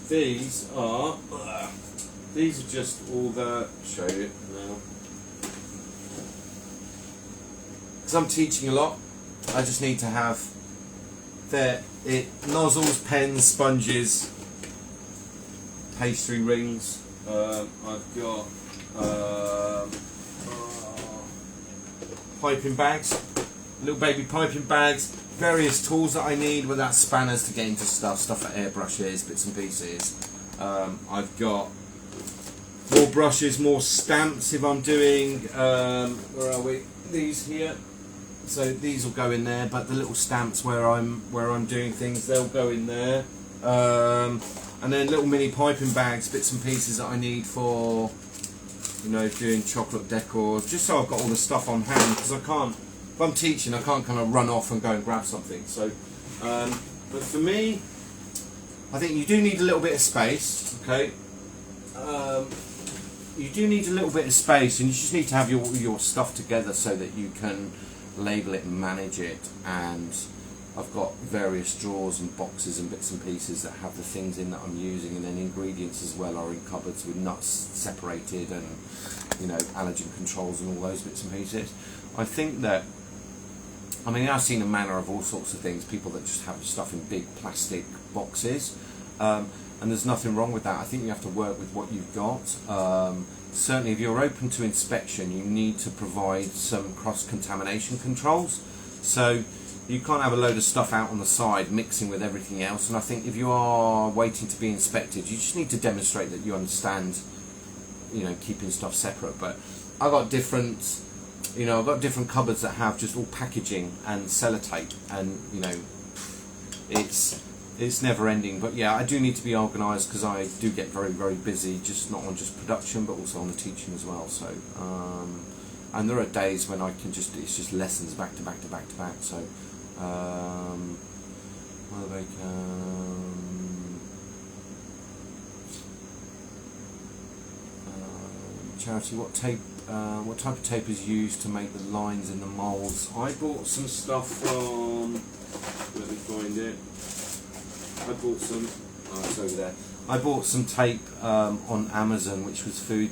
These are just all the, show you now. Because I'm teaching a lot, I just need to have nozzles, pens, sponges, pastry rings. I've got piping bags, little baby piping bags, various tools that I need, whether that's spanners to get into stuff for airbrushes, bits and pieces. I've got more brushes, more stamps if I'm doing, where are we? These here. So these will go in there, but the little stamps where I'm doing things, they'll go in there. And then little mini piping bags, bits and pieces that I need for, you know, doing chocolate decor, just so I've got all the stuff on hand, because I can't, if I'm teaching, I can't kind of run off and go and grab something. So, but for me, I think you do need a little bit of space, okay? You do need a little bit of space, and you just need to have your stuff together so that you can label it and manage it. And I've got various drawers and boxes and bits and pieces that have the things in that I'm using, and then ingredients as well are in cupboards with nuts separated, and, you know, allergen controls and all those bits and pieces. I think that, I mean, I've seen a manner of all sorts of things, people that just have stuff in big plastic boxes, and there's nothing wrong with that. I think you have to work with what you've got. Certainly if you're open to inspection, you need to provide some cross-contamination controls. So you can't have a load of stuff out on the side mixing with everything else. And I think if you are waiting to be inspected, you just need to demonstrate that you understand, you know, keeping stuff separate. But I've got different, you know, I've got different cupboards that have just all packaging and sellotape, and, you know, it's it's never ending. But yeah, I do need to be organised because I do get very, very busy, just not on just production but also on the teaching as well. So and there are days when I can it's just lessons back to back to back to back. So whether they can Charity, what type of tape is used to make the lines in the moulds? I bought some stuff from, let me find it. I bought some, oh, it's over there. I bought some tape on Amazon, which was food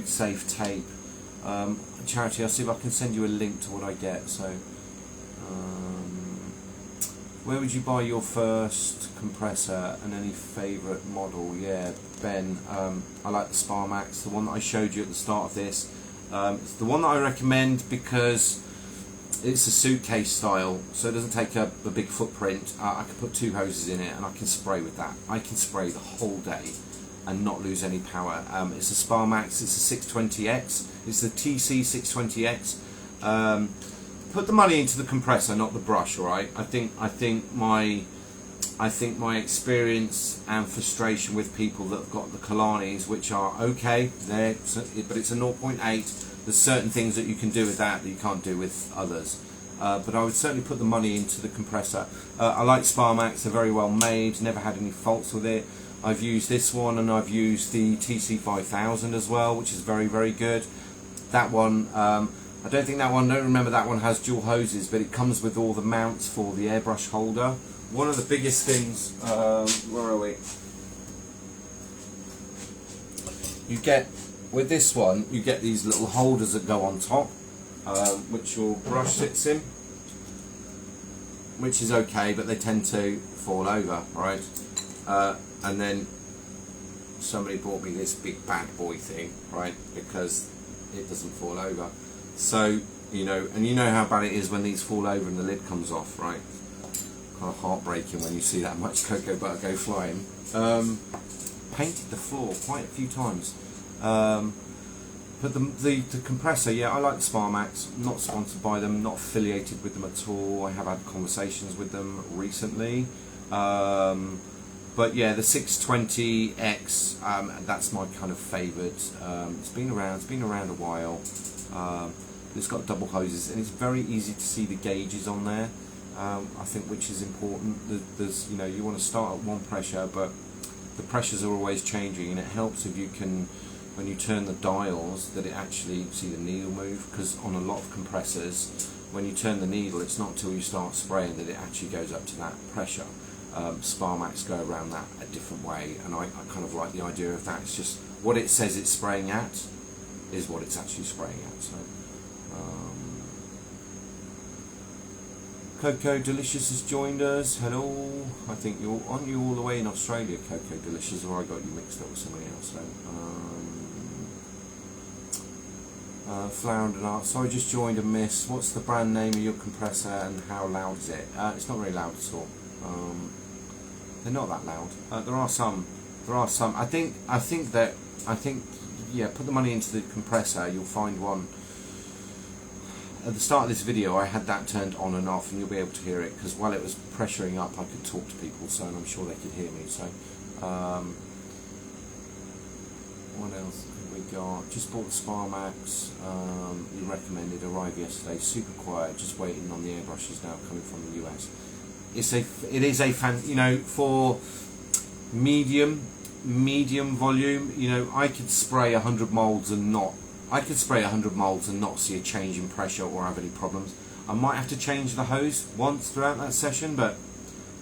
safe tape. Charity, I'll see if I can send you a link to what I get. So, where would you buy your first compressor and any favourite model? Yeah, Ben, I like the Sparmax, the one that I showed you at the start of this. It's the one that I recommend because it's a suitcase style, so it doesn't take a big footprint. I can put 2 hoses in it and I can spray with that. I can spray the whole day and not lose any power. It's a Sparmax, it's a 620X, it's the TC 620X. Put the money into the compressor, not the brush. All right. I think my experience and frustration with people that have got the Kalanis, which are okay, but it's a 0.8. There's certain things that you can do with that you can't do with others. But I would certainly put the money into the compressor. I like Sparmax; they're very well made. Never had any faults with it. I've used this one, and I've used the TC 5000 as well, which is very, very good. That one. I don't remember that one has dual hoses, but it comes with all the mounts for the airbrush holder. One of the biggest things, where are we? You get, with this one, you get these little holders that go on top, which your brush sits in, which is okay, but they tend to fall over, right? And then somebody bought me this big bad boy thing, right, because it doesn't fall over. So, you know how bad it is when these fall over and the lid comes off, right? Kind of heartbreaking when you see that much cocoa butter go flying. Painted the floor quite a few times. But the compressor, yeah, I like the Sparmax. Not sponsored by them, not affiliated with them at all. I have had conversations with them recently. But yeah, the 620X, that's my kind of favourite. It's been around a while. It's got double hoses and it's very easy to see the gauges on there. I think, which is important. There's, you want to start at one pressure, but the pressures are always changing, and it helps if you can, when you turn the dials, that it actually see the needle move. Because on a lot of compressors, when you turn the needle, it's not till you start spraying that it actually goes up to that pressure. Sparmax go around that a different way, and I kind of like the idea of that. It's just what it says it's spraying at is what it's actually spraying at. So. Cocoa Delicious has joined us. Hello. I think you're all the way in Australia, Cocoa Delicious, or I got you mixed up with somebody else. So, Flower and Art. Sorry, just joined and missed. What's the brand name of your compressor and how loud is it? It's not very loud at all. They're not that loud. There are some. I think. Yeah. Put the money into the compressor. You'll find one. At the start of this video, I had that turned on and off, and you'll be able to hear it because while it was pressuring up, I could talk to people, so and I'm sure they could hear me. So, what else have we got? Just bought the Sparmax. You recommended, arrived yesterday. Super quiet. Just waiting on the airbrushes now coming from the US. It is a fan. For medium volume. I could spray 100 moulds and not. I could spray 100 moulds and not see a change in pressure or have any problems. I might have to change the hose once throughout that session, but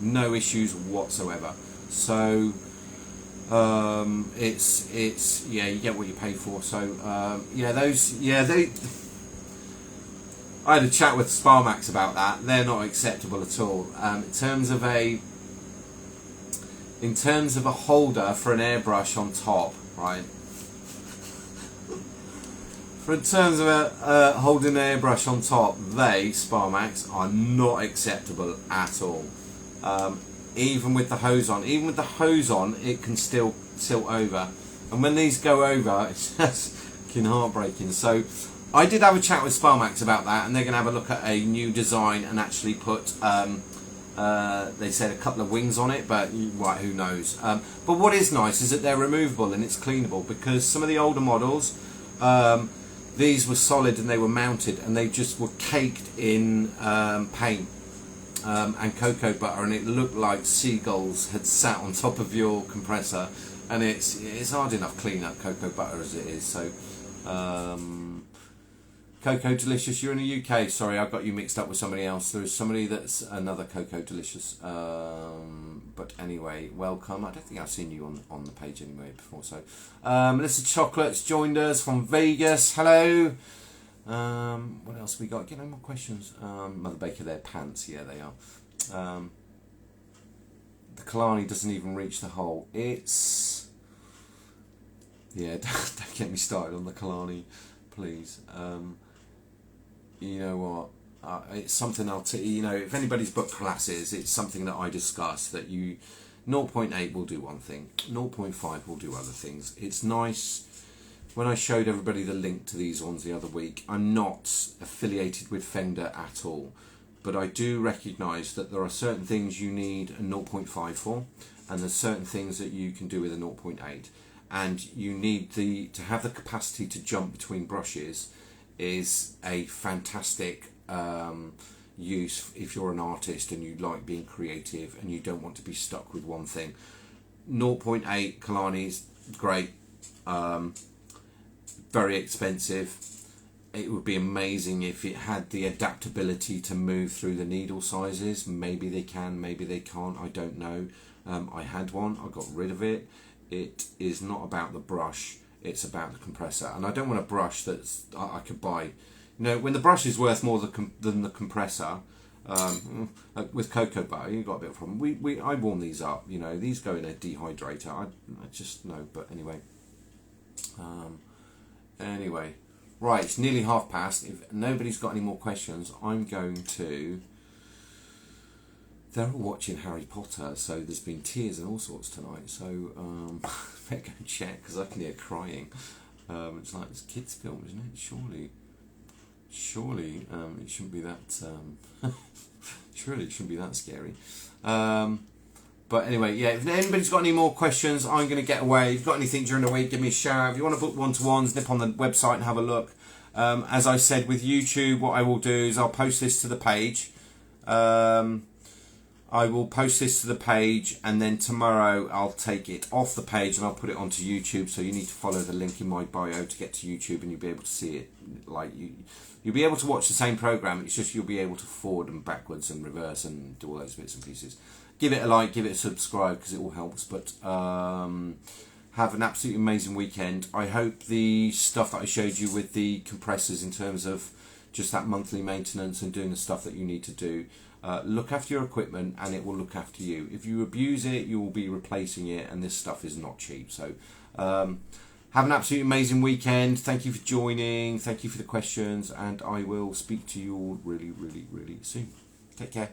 no issues whatsoever. So it's you get what you pay for. So I had a chat with Sparmax about that. They're not acceptable at all. In terms of a holder for an airbrush on top, right? In terms of holding an airbrush on top, Sparmax, are not acceptable at all. Even with the hose on. Even with the hose on, it can still tilt over. And when these go over, it's just fucking heartbreaking. So, I did have a chat with Sparmax about that, and they're going to have a look at a new design and actually put They said a couple of wings on it, but right, who knows. But what is nice is that they're removable and it's cleanable, because some of the older models, these were solid and they were mounted and they just were caked in paint and cocoa butter, and it looked like seagulls had sat on top of your compressor, and it's hard enough clean up cocoa butter as it is. So Cocoa Delicious, you're in the UK. Sorry, I got you mixed up with somebody else. There's somebody that's another Cocoa Delicious. But anyway, welcome. I don't think I've seen you on the page anyway before. So, Melissa Chocolate's joined us from Vegas. Hello. What else we got? Get no more questions. Mother Baker, their pants. Yeah, they are. The Kalani doesn't even reach the hole. It's... Yeah, don't get me started on the Kalani, please. You know what? It's something you know, if anybody's booked classes, it's something that I discuss, that 0.8 will do one thing, 0.5 will do other things. It's nice. When I showed everybody the link to these ones the other week, I'm not affiliated with Fender at all, but I do recognise that there are certain things you need a 0.5 for, and there's certain things that you can do with a 0.8, and you need to have the capacity to jump between brushes is a fantastic use if you're an artist and you like being creative and you don't want to be stuck with one thing. 0.8 Kalani's great, very expensive. It would be amazing if it had the adaptability to move through the needle sizes. Maybe they can, maybe they can't, I don't know. I had one, I got rid of it. It is not about the brush, it's about the compressor, and I don't want a brush that's I could buy. You know, when the brush is worth more than the compressor, with cocoa butter, you've got a bit of a problem. I warm these up. You know, these go in a dehydrator. I just know. But anyway, right. It's nearly past. If nobody's got any more questions, I'm going to. They're all watching Harry Potter, so there's been tears and all sorts tonight. So better go and check, because I can hear crying. It's like this kids' film, isn't it? Surely, it shouldn't be that. Surely it shouldn't be that scary. But anyway, yeah. If anybody's got any more questions, I'm going to get away. If you've got anything during the week, give me a shout. If you want to book one-to-ones, nip on the website and have a look. As I said with YouTube, what I will do is I'll post this to the page. I will post this to the page, and then tomorrow I'll take it off the page and I'll put it onto YouTube. So you need to follow the link in my bio to get to YouTube, and you'll be able to see it. Like you'll be able to watch the same program. It's just you'll be able to forward and backwards and reverse and do all those bits and pieces. Give it a like, give it a subscribe, because it all helps. But have an absolutely amazing weekend. I hope the stuff that I showed you with the compressors, in terms of just that monthly maintenance and doing the stuff that you need to do. Look after your equipment and it will look after you. If you abuse it, you will be replacing it, and this stuff is not cheap. So have an absolutely amazing weekend. Thank you for joining. Thank you for the questions, and I will speak to you all really, really, really soon. Take care.